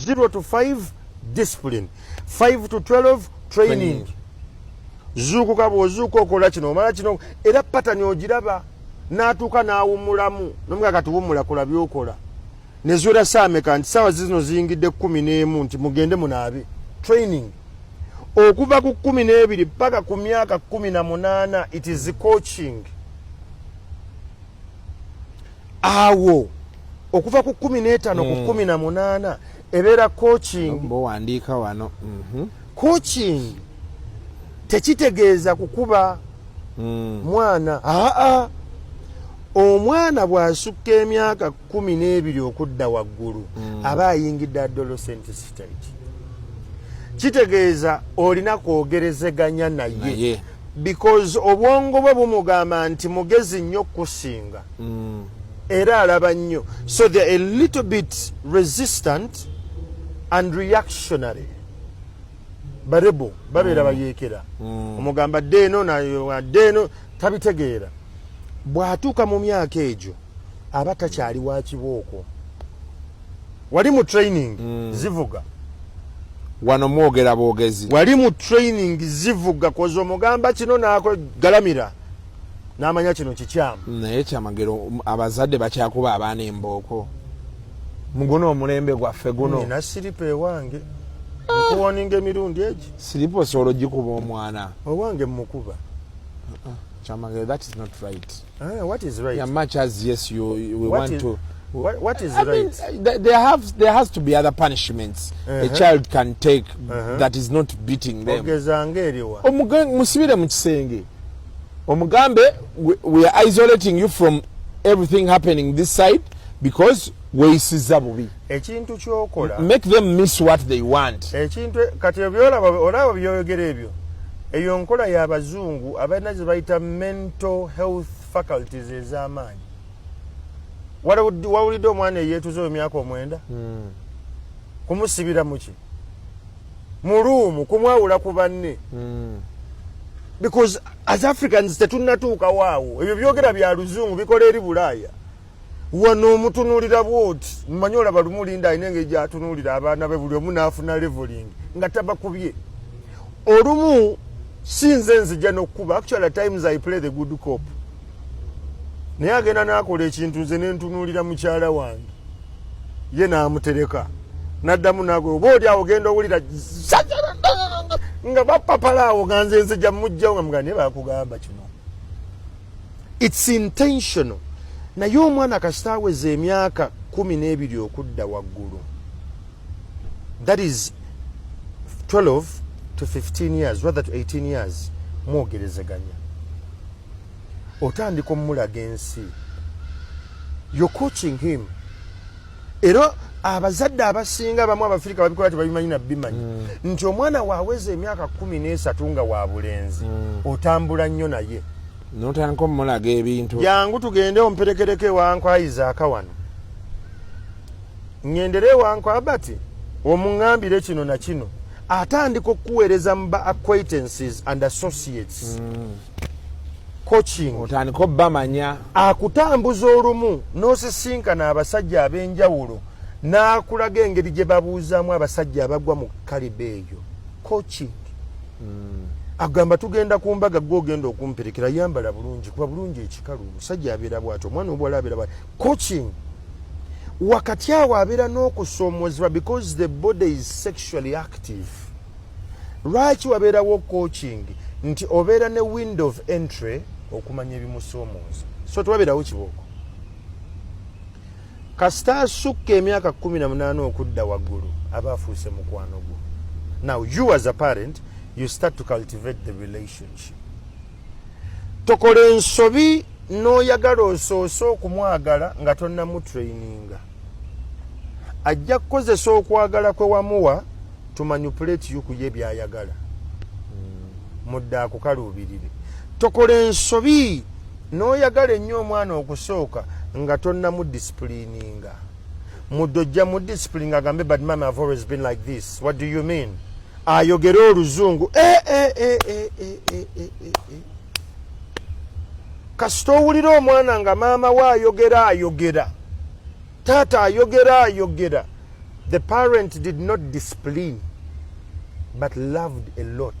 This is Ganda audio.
0 to 5 discipline, 5 to 12 training. Zuukuka bw'ozuuka okola kino omala kino era patani ogiraba n'atuuka n'awummulamu n'omuga kati wummula kola by'okola ne ziwera saameka nti saawa zino ziyingidde 11 nti mugende munaabe training okuva ku 12 paka ku myaka 18 it is coaching. Awo okuva ku 15 ku 18 ebeera coaching. Mbowandiika wano. Coaching tekitegeeza kukuba mwana omwana bw'asukka emyaka 12 okudda waggulu aba ayingidde adolescent stage. Kitegeeza olina kwogerezeganya naye because obwongo bwe bumugamba nti mugezi nnyo kusinga era alaba nnyo, so they are a little bit resistant and reactionary. Barebo babeera bayeekera omugamba ddeeno nayo ddeeno tabitegeera. Bw'atuuka mu myaka egyo aba takyali wa kibooko. Wali mu training zivuga wano mwogera boogezi, wali mu training zivuga koza omugamba kino naako galamira n'amanya kino kikyamu. Naye kyamagero abazadde bakyakuba abaana embooko mu guno omulembe gwaffe guno. Nina siripa ewange nkuwoninga emirundi egi. Siripa osobola ogikuba omwana owange mukuba. Kyamagero, that is not right. What is right? Yeah, much as yes we want to. What is I right? mean, there has to be other punishments a child can take that is not beating them. Ogezanga eriwa. Musibire mu kisenge. Omugambe, we are isolating you from everything happening this side because weeyisiza bubi. Ekintu kyokola. Make them miss what they want. Ekintu kati olaba byoyogera ebyo. Eyo nkola y'abazungu abalina ze bayita mental health faculties ez'amaanyi. Wawulidde omwana eyeetuze emyaka 9 kumusibira muki mu ruumu kumwawula ku banne because as Africans tetunnatuuka waawo. Ebyo byogera bya luzungu bikola eri Bulaaya. Wano omutunuulira bwoti mmanyi olaba lumulinda alina engeri gy'atunuulira abaana be buli omu n'afuna leveling nga tabakubye. Olumu sinze nzija n'okkuba. Actually at times I play the good cop. Naye agenda n'akola ekintu nze ne ntunuulira mukyala wange ye n'amutereka n'addamu n'ago oba oli awo genda owulira nga bapapalaawo nga nze nzija mujjawo nga mugamba naye bakugamba kino. It's intentional. Naye omwana kasita aweza emyaka 12 okudda waggulu, that is 12 to 15 years rather to 18 years, mwogerezeganya otandika omulaga ensi. You're coaching him. Era abazadde abasinga bamu Abafirika babikola tebabimanyi nabbimanyi nti omwana waaweza emyaka 13 nga wa bulenzi otambula nnyo naye n'otandika omulaga ebintu. Jangu tugende omperekereke wanko Isaac wano ngendere wanko Abati omuŋŋambire kino na kino atandika okuweereza mu acquaintances and associates. Coaching otandika obbamanya akutambuza olumu n'osisinkana abasajja ab'enjawulo n'akulaga engeri gye babuuzaamu abasajja abagwa mu kalibe eyo. Coaching agamba tugenda ku mbaga gwe ogenda okumperekera yambala bulungi kuba bulungi ekikalu omusajja abeera bw'ati omwana obuwala abeera bw'ati. Coaching wakati awo abeera n'okusoomozebwa because the body is sexually active. Lwaki wabeerawo coaching? Nti obeera ne window of entry okumanya ebimusoomooza, so tewabeerawo kibooko. Kasita asukka emyaka 18 okudda waggulu aba afuuse mukwano gwo. Now you as a parent, you start to cultivate the relationship. Tokola ensobi n'oyagala osoose okumwagala nga tonnamu traininga. Ajja kukozesa okwagala kwe wamuwa to manipulate you kuye byayagala. Mudda akukaluubirire. Tokola ensobi n'oyagala ennyo omwana okusooka nga tonnamu disciplininga. Mudojja mu discipline agambe but mama I've always been like this. What do you mean? Ayogera oluzungu. Kasita owulira omwana nga maama we ayogera, taata ayogera, The parent did not discipline, but loved a lot.